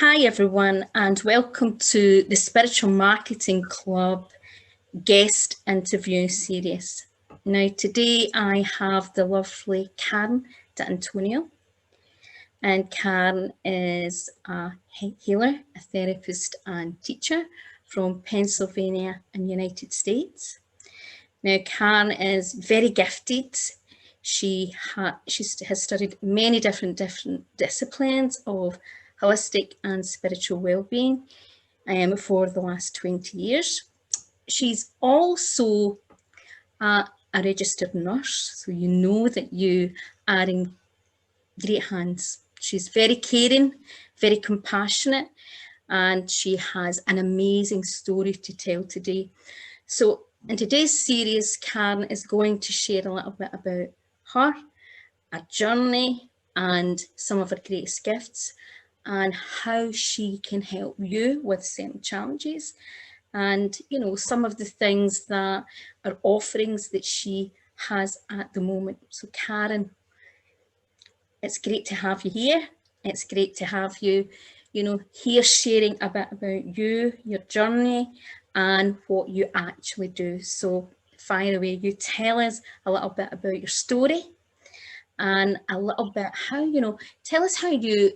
Hi everyone, and welcome to the Spiritual Marketing Club guest interview series. Now today I have the lovely Karen D'Antonio, and Karen is a healer, a therapist and teacher from Pennsylvania in the United States. Now Karen is very gifted. She has studied many different disciplines of holistic and spiritual well-being for the last 20 years. She's also a registered nurse, so you know that you are in great hands. She's very caring, very compassionate, and she has an amazing story to tell today. So in today's series, Karen is going to share a little bit about her, a journey, and some of her greatest gifts, and how she can help you with certain challenges, and some of the things that are offerings that she has at the moment. So Karen, it's great to have you here. It's great to have you, here sharing a bit about you, your journey, and what you actually do. So fire away, you tell us a little bit about your story and a little bit how, tell us how you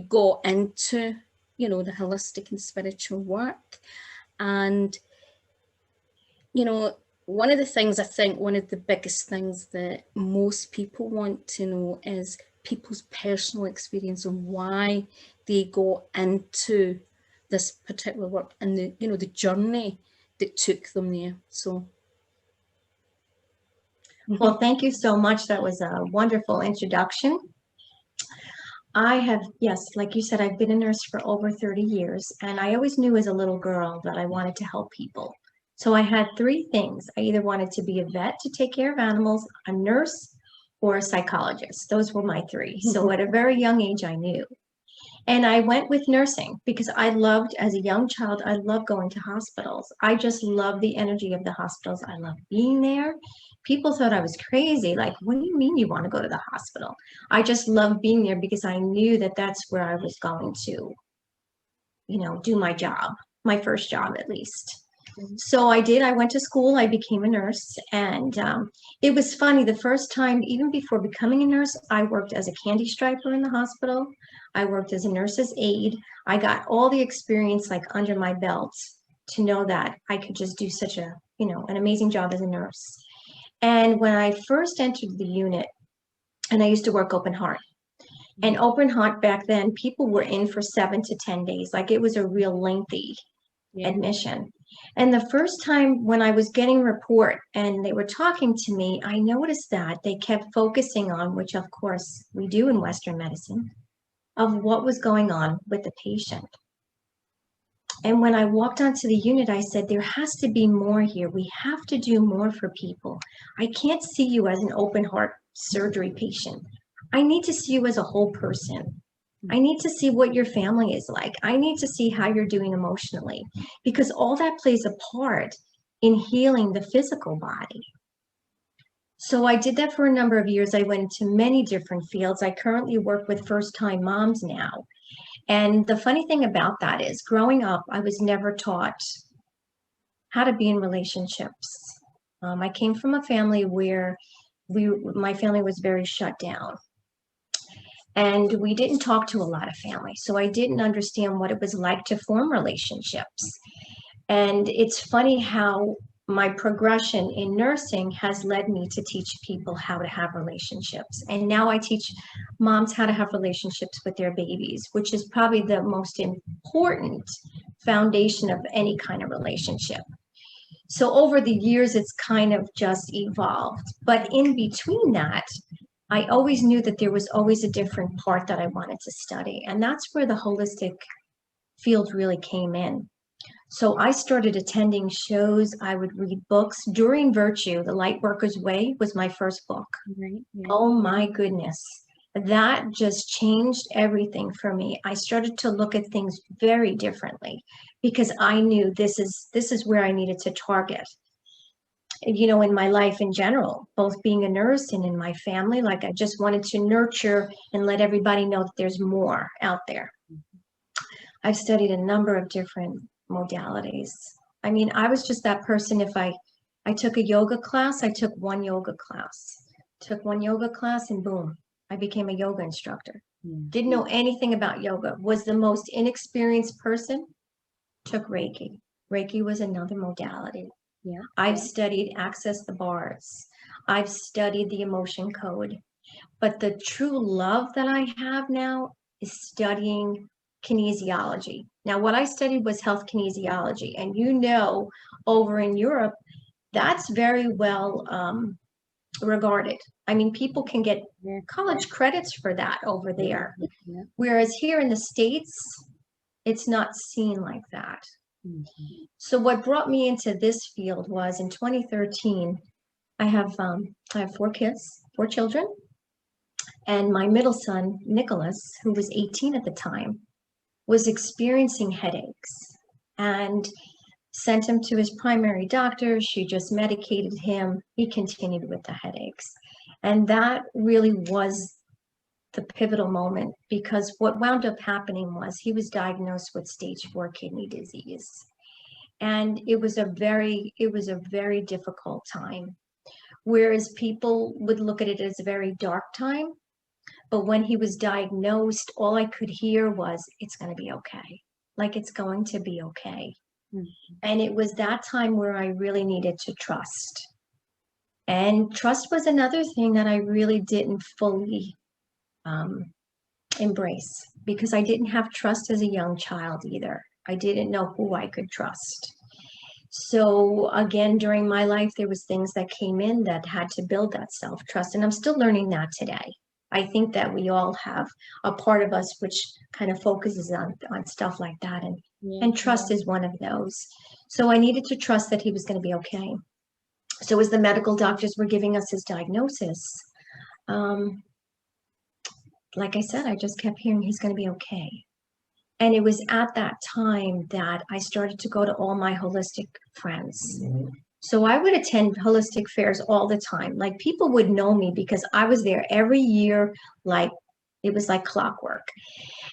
got into, the holistic and spiritual work. And, one of the things, I think one of the biggest things that most people want to know is people's personal experience and why they go into this particular work and the journey that took them there. So. Well, thank you so much. That was a wonderful introduction. I have, yes, like you said, I've been a nurse for over 30 years, and I always knew as a little girl that I wanted to help people. So I had three things. I either wanted to be a vet to take care of animals, a nurse, or a psychologist. Those were my three. So at a very young age, I knew. And I went with nursing because I loved, as a young child, I loved going to hospitals. I just loved the energy of the hospitals. I loved being there. People thought I was crazy. Like, what do you mean you want to go to the hospital? I just loved being there because I knew that that's where I was going to, do my job, my first job at least. So I did. I went to school. I became a nurse. And it was funny. The first time, even before becoming a nurse, I worked as a candy striper in the hospital. I worked as a nurse's aide. I got all the experience like under my belt to know that I could just do such a, an amazing job as a nurse. And when I first entered the unit, and I used to work open heart. And open heart back then, people were in for 7 to 10 days. Like it was a real lengthy admission. And the first time when I was getting report and they were talking to me, I noticed that they kept focusing on, which of course we do in Western medicine, of what was going on with the patient. And when I walked onto the unit, I said, there has to be more here. We have to do more for people. I can't see you as an open heart surgery patient. I need to see you as a whole person. I need to see what your family is like. I need to see how you're doing emotionally, because all that plays a part in healing the physical body. So I did that for a number of years. I went into many different fields. I currently work with first-time moms now. And the funny thing about that is, growing up, I was never taught how to be in relationships. I came from a family where my family was very shut down. And we didn't talk to a lot of family. So I didn't understand what it was like to form relationships. And it's funny how my progression in nursing has led me to teach people how to have relationships. And now I teach moms how to have relationships with their babies, which is probably the most important foundation of any kind of relationship. So over the years, it's kind of just evolved. But in between that, I always knew that there was always a different part that I wanted to study. And that's where the holistic field really came in. So I started attending shows. I would read books. During Virtue, The Lightworker's Way was my first book. Right. Oh my goodness. That just changed everything for me. I started to look at things very differently because I knew this is where I needed to target. In my life in general, both being a nurse and in my family, like I just wanted to nurture and let everybody know that there's more out there. I've studied a number of different modalities. I mean, I was just that person. If I took a yoga class, I took one yoga class, and boom, I became a yoga instructor. Didn't know anything about yoga, was the most inexperienced person, took Reiki. Reiki was another modality. Yeah. I've studied Access the Bars. I've studied the emotion code. But the true love that I have now is studying kinesiology. Now, what I studied was health kinesiology. And over in Europe, that's very well regarded. I mean, people can get college credits for that over there. Yeah. Whereas here in the States, it's not seen like that. Mm-hmm. So what brought me into this field was in 2013, I have 4 children. And my middle son, Nicholas, who was 18 at the time, was experiencing headaches and sent him to his primary doctor. She just medicated him. He continued with the headaches. And that really was the pivotal moment, because what wound up happening was he was diagnosed with stage 4 kidney disease. And it was a very difficult time. Whereas people would look at it as a very dark time, but when he was diagnosed, all I could hear was, it's going to be okay. Like, it's going to be okay. Mm-hmm. And it was that time where I really needed to trust. And trust was another thing that I really didn't fully embrace, because I didn't have trust as a young child either. I didn't know who I could trust. So again, during my life, there was things that came in that had to build that self-trust. And I'm still learning that today. I think that we all have a part of us which kind of focuses on stuff like that. And trust is one of those. So I needed to trust that he was going to be okay. So as the medical doctors were giving us his diagnosis, like I said, I just kept hearing he's going to be okay. And it was at that time that I started to go to all my holistic friends. So I would attend holistic fairs all the time. Like, people would know me because I was there every year, like it was like clockwork.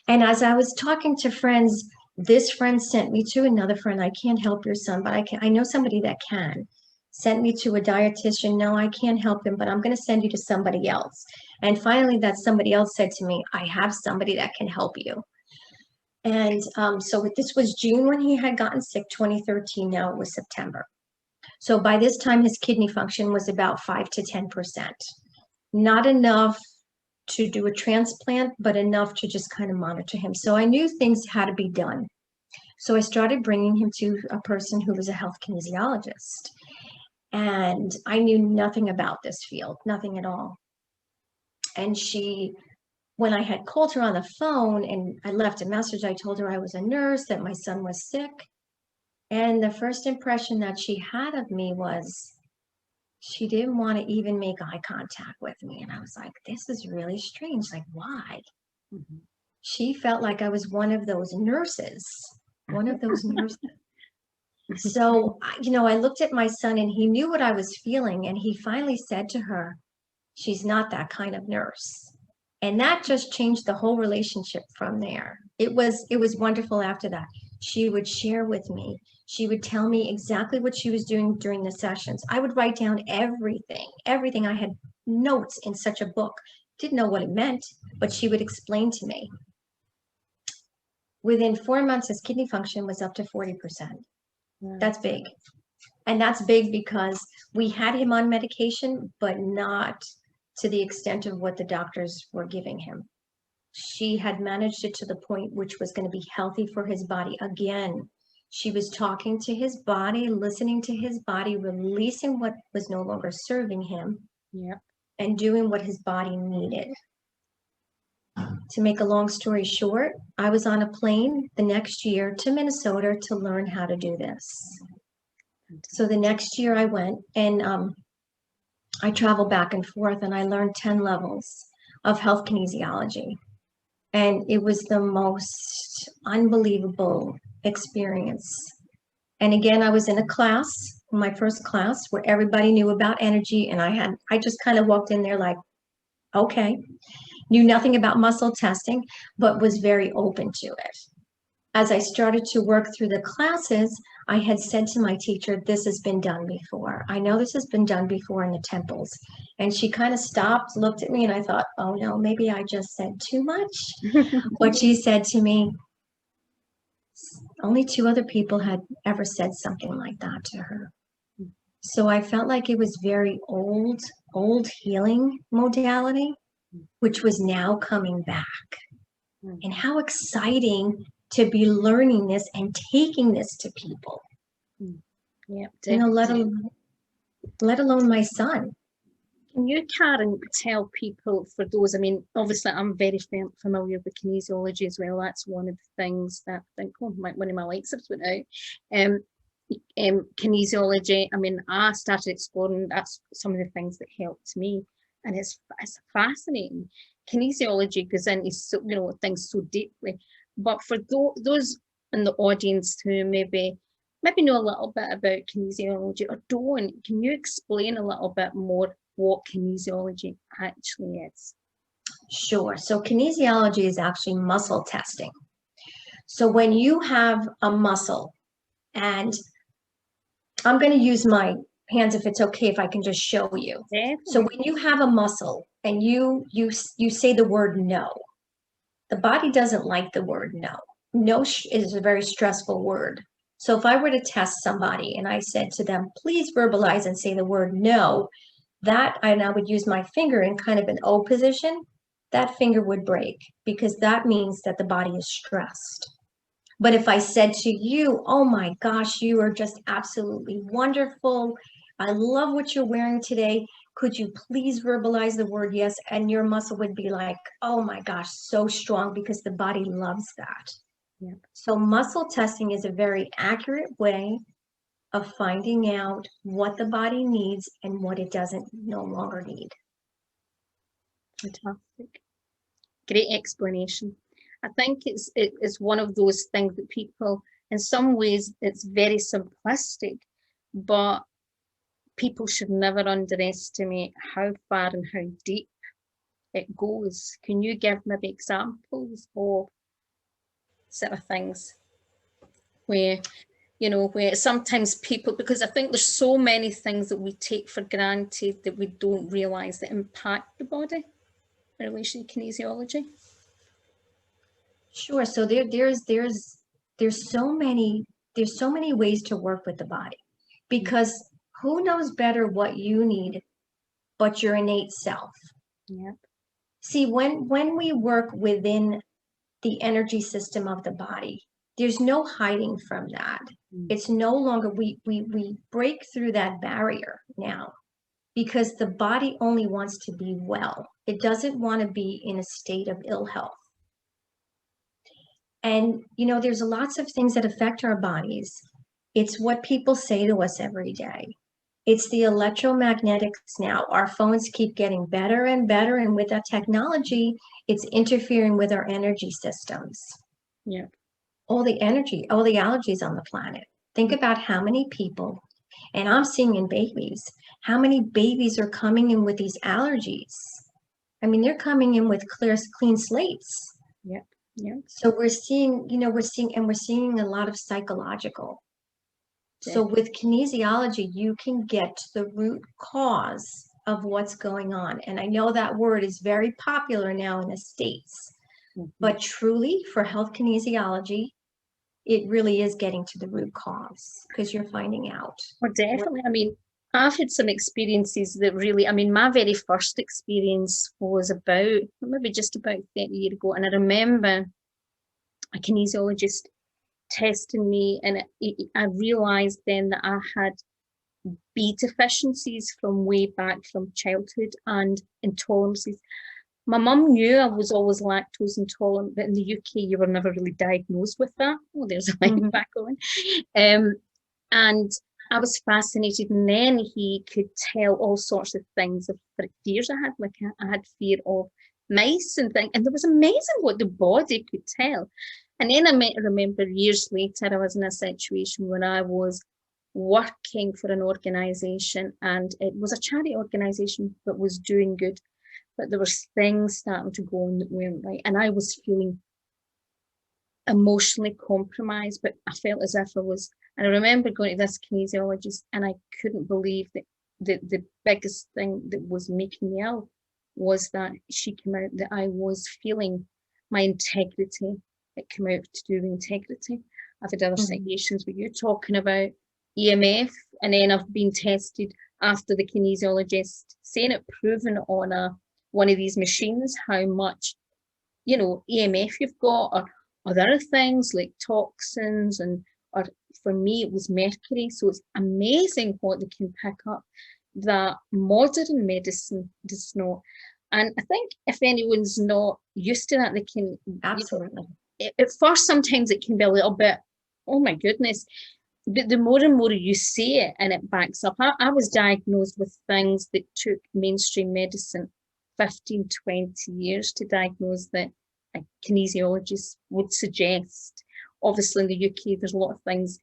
And as I was talking to friends, this friend sent me to another friend. I can't help your son, but I know somebody that can. Sent me to a dietitian. No, I can't help him, but I'm going to send you to somebody else. And finally, that somebody else said to me, I have somebody that can help you. And so this was June when he had gotten sick, 2013. Now it was September. So by this time, his kidney function was about 5 to 10%. Not enough to do a transplant, but enough to just kind of monitor him. So I knew things had to be done. So I started bringing him to a person who was a health kinesiologist. And I knew nothing about this field, nothing at all. And when I had called her on the phone and I left a message, I told her I was a nurse, that my son was sick. And the first impression that she had of me was she didn't want to even make eye contact with me. And I was like, this is really strange. Like, why? Mm-hmm. She felt like I was one of those nurses. So, I looked at my son and he knew what I was feeling. And he finally said to her, she's not that kind of nurse. And that just changed the whole relationship from there. It was wonderful after that. She would share with me. She would tell me exactly what she was doing during the sessions. I would write down everything. I had notes in such a book. Didn't know what it meant, but she would explain to me. Within 4 months, his kidney function was up to 40%. Wow. That's big. And that's big because we had him on medication, but not to the extent of what the doctors were giving him. She had managed it to the point which was going to be healthy for his body. Again, she was talking to his body, listening to his body, releasing what was no longer serving him, and doing what his body needed. To make a long story short, I was on a plane the next year to Minnesota to learn how to do this. So the next year I went, and I traveled back and forth, and I learned 10 levels of health kinesiology. And it was the most unbelievable experience. And again, I was in a class, my first class, where everybody knew about energy. And I just kind of walked in there like, okay, knew nothing about muscle testing, but was very open to it. as I started to work through the classes, I had said to my teacher, this has been done before. I know this has been done before in the temples. And she kind of stopped, looked at me, and I thought, oh no, maybe I just said too much. What she said to me, only 2 other people had ever said something like that to her. So I felt like it was very old healing modality, which was now coming back. And how exciting to be learning this and taking this to people. Yeah, you know, let alone my son. Can you, Karen, tell people, for those, I mean, obviously I'm very familiar with kinesiology as well. That's one of the things that I think, oh, one of my light bulbs went out. Kinesiology, I mean, I started exploring, that's some of the things that helped me. And it's fascinating. Kinesiology goes into so, you know, things so deeply. But for those in the audience who maybe know a little bit about kinesiology or don't, can you explain a little bit more what kinesiology actually is? Sure. So kinesiology is actually muscle testing. So when you have a muscle, and I'm going to use my hands if it's okay if I can just show you. Definitely. So when you have a muscle and you say the word no, the body doesn't like the word no. No is a very stressful word. So if I were to test somebody and I said to them, please verbalize and say the word no, and I would use my finger in kind of an O position, that finger would break because that means that the body is stressed. But if I said to you, oh my gosh, you are just absolutely wonderful. I love what you're wearing today. Could you please verbalize the word yes? And your muscle would be like, oh my gosh, so strong because the body loves that. Yeah. So muscle testing is a very accurate way of finding out what the body needs and what it doesn't no longer need. Fantastic. Great explanation. I think it's one of those things that people, in some ways, it's very simplistic, but people should never underestimate how far and how deep it goes. Can you give maybe examples of sort of things where, you know, where sometimes people, because I think there's so many things that we take for granted that we don't realize that impact the body in relation to kinesiology? Sure. So there's so many ways to work with the body, because who knows better what you need but your innate self? Yeah. See, when we work within the energy system of the body, there's no hiding from that. It's no longer, we break through that barrier now, because the body only wants to be well. It doesn't want to be in a state of ill health. And, you know, there's lots of things that affect our bodies. It's what people say to us every day. It's the electromagnetics now. Our phones keep getting better and better. And with that technology, it's interfering with our energy systems. Yeah. All the allergies on the planet. Think about how many people, and I'm seeing in babies, how many babies are coming in with these allergies. I mean, they're coming in with clean slates. Yeah. Yeah. So we're seeing a lot of psychological. So with kinesiology, you can get to the root cause of what's going on. And I know that word is very popular now in the States, but truly for health kinesiology, it really is getting to the root cause, because you're finding out. Well, definitely. I mean, I've had some experiences that really, I mean, my very first experience was maybe just about 30 years ago. And I remember a kinesiologist testing me, and I realized then that I had B deficiencies from way back from childhood and intolerances. My mum knew I was always lactose intolerant, but in the UK, you were never really diagnosed with that. Oh, there's a line back on. And I was fascinated. And then he could tell all sorts of things of fears I had. Like I had fear of mice and things. And it was amazing what the body could tell. And then I remember years later, I was in a situation where I was working for an organisation, and it was a charity organisation that was doing good. But there was things starting to go on that weren't right. And I was feeling emotionally compromised, but I felt as if I was, and I remember going to this kinesiologist and I couldn't believe that the biggest thing that was making me ill was that she came out that I was feeling my integrity. It came out to do with integrity. I've had other situations where you're talking about EMF, and then I've been tested after the kinesiologist saying it, proven on one of these machines how much, you know, EMF you've got, or other things like toxins, and or for me it was mercury. So it's amazing what they can pick up that modern medicine does not. And I think if anyone's not used to that, they can Absolutely. At first sometimes it can be a little bit, oh my goodness, but the more and more you say it and it backs up. I was diagnosed with things that took mainstream medicine 15, 20 years to diagnose, that a kinesiologist would suggest. Obviously in the UK there's a lot of things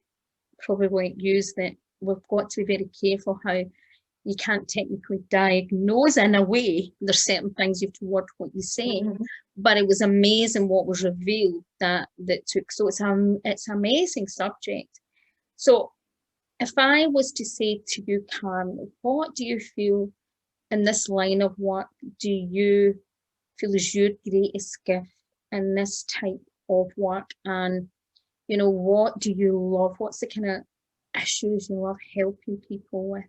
probably used that we've got to be very careful how you can't technically diagnose in a way. There's certain things you have to watch what you say, but it was amazing what was revealed that took. So it's an amazing subject. So if I was to say to you, Karen, what do you feel in this line of work, do you feel is your greatest gift in this type of work? And, you know, what do you love? What's the kind of issues you love helping people with?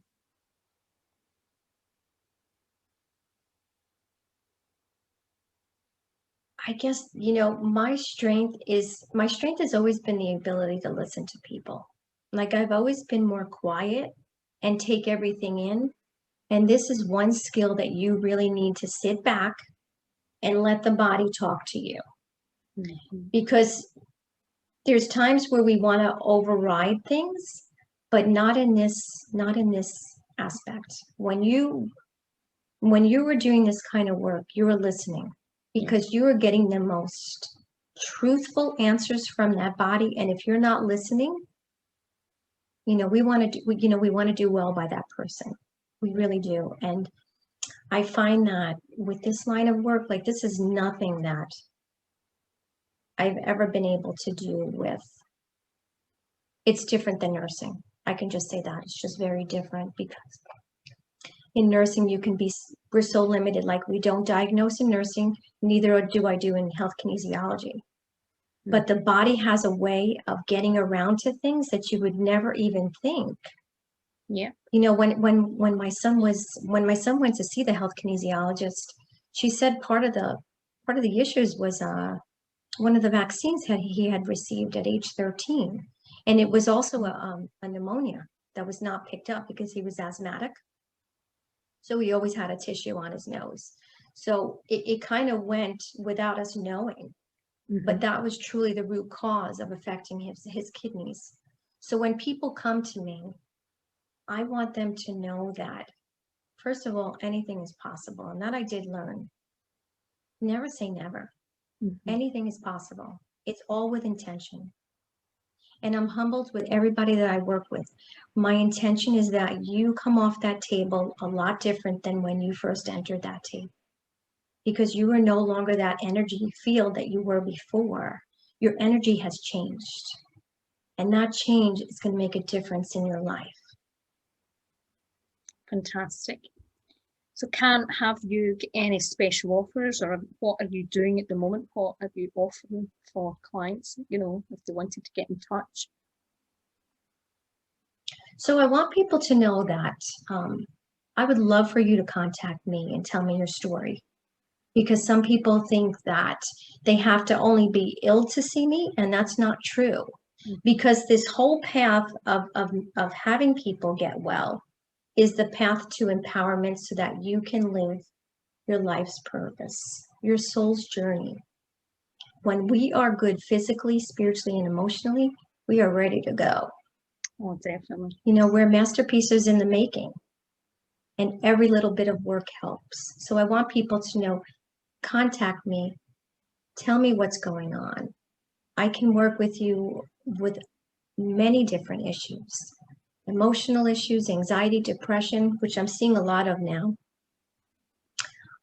I guess, you know, my strength has always been the ability to listen to people. Like I've always been more quiet and take everything in. And this is one skill that you really need to sit back and let the body talk to you. Because there's times where we want to override things, but not in this aspect. When you were doing this kind of work, you were listening, because you are getting the most truthful answers from that body. And if you're not listening, you know, we want to do well by that person. We really do. And I find that with this line of work, like this is nothing that I've ever been able to do with. It's different than nursing. I can just say that. It's just very different, because in nursing, we're so limited. Like we don't diagnose in nursing, neither do I do in health kinesiology. But the body has a way of getting around to things that you would never even think. Yeah. You know, when my son went to see the health kinesiologist, she said part of the issues was one of the vaccines he had received at age 13, and it was also a pneumonia that was not picked up because he was asthmatic. So he always had a tissue on his nose. So it kind of went without us knowing, but that was truly the root cause of affecting his kidneys. So when people come to me, I want them to know that, first of all, anything is possible. And that I did learn. Never say never. Anything is possible. It's all with intention. And I'm humbled with everybody that I work with. My intention is that you come off that table a lot different than when you first entered that table, because you are no longer that energy field that you were before. Your energy has changed, and that change is going to make a difference in your life. Fantastic. So Karen, have you got any special offers, or what are you doing at the moment? What are you offering for clients, you know, if they wanted to get in touch? So I want people to know that I would love for you to contact me and tell me your story, because some people think that they have to only be ill to see me, and that's not true. Because this whole path of having people get well is the path to empowerment, so that you can live your life's purpose, your soul's journey. When we are good physically, spiritually, and emotionally, we are ready to go. Oh, definitely. You know, we're masterpieces in the making, and every little bit of work helps. So I want people to know, contact me, tell me what's going on. I can work with you with many different issues. Emotional issues, anxiety, depression, which I'm seeing a lot of now.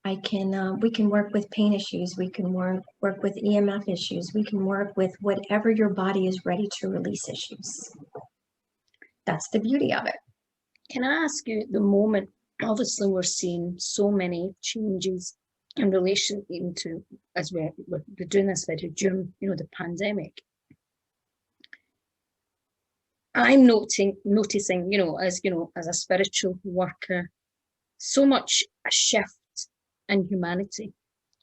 I can, we can work with pain issues. We can work with EMF issues. We can work with whatever your body is ready to release issues. That's the beauty of it. Can I ask you, at the moment, obviously we're seeing so many changes in relation even to, as we're doing this video during, you know, the pandemic. I'm noticing, you know, as a spiritual worker, so much a shift in humanity.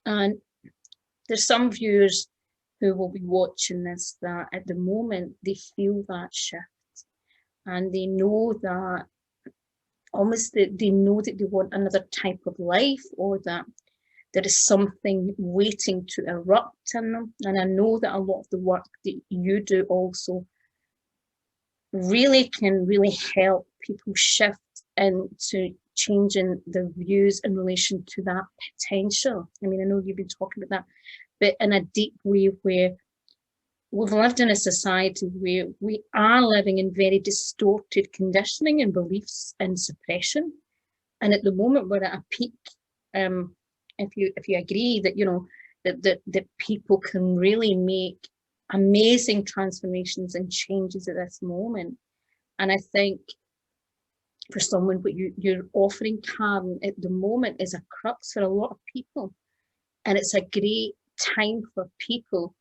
And there's some viewers who will be watching this that at the moment they feel that shift, and they know that almost they know that they want another type of life, or that there is something waiting to erupt in them. And I know that a lot of the work that you do also really can help people shift into changing their views in relation to that potential. I mean, I know you've been talking about that, but in a deep way, where we've lived in a society where we are living in very distorted conditioning and beliefs and suppression. And at the moment we're at a peak, if you agree that, you know, that people can really make amazing transformations and changes at this moment. And I think for someone, what you're offering, Karen, at the moment is a crux for a lot of people. And it's a great time for people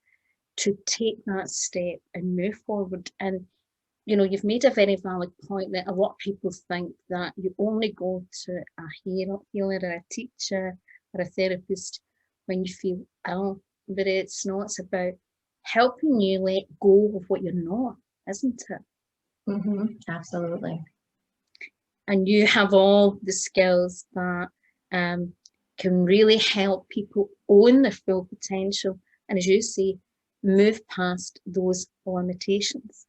to take that step and move forward. And, you know, you've made a very valid point that a lot of people think that you only go to a healer or a teacher or a therapist when you feel ill, but it's not. It's about helping you let go of what you're not, isn't it? Mm-hmm. Absolutely. And you have all the skills that can really help people own their full potential, and as you say, move past those limitations.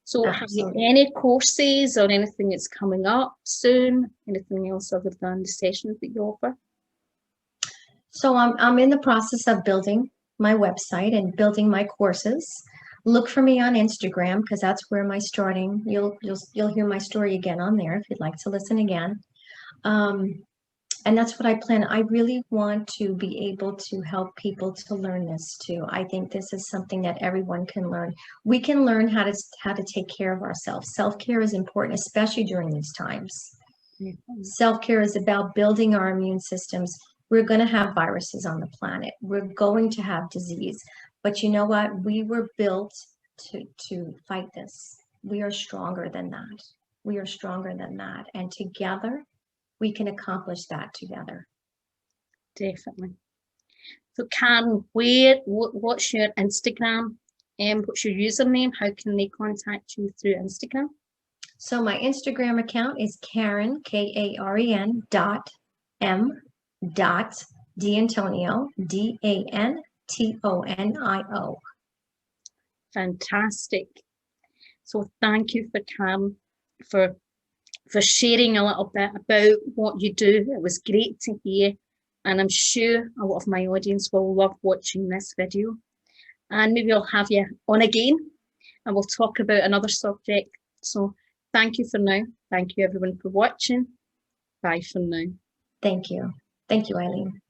So have you any courses or anything that's coming up soon? Anything else other than the sessions that you offer? So I'm in the process of building my website and building my courses. Look for me on Instagram, because that's where my starting. You'll hear my story again on there if you'd like to listen again. And that's what I plan. I really want to be able to help people to learn this too. I think this is something that everyone can learn. We can learn how to take care of ourselves. Self-care is important, especially during these times. Mm-hmm. Self-care is about building our immune systems. We're going to have viruses on the planet. We're going to have disease. But you know what? We were built to fight this. We are stronger than that. We are stronger than that. And together, we can accomplish that together. Definitely. So Karen, what's your Instagram? What's your username? How can they contact you through Instagram? So my Instagram account is Karen, Karen, D'Antonio, D'Antonio. Fantastic. So thank you for Karen for sharing a little bit about what you do. It was great to hear, and I'm sure a lot of my audience will love watching this video. And maybe I'll have you on again and we'll talk about another subject. So thank you for now. Thank you everyone for watching. Bye for now. Thank you. Thank you, Eileen.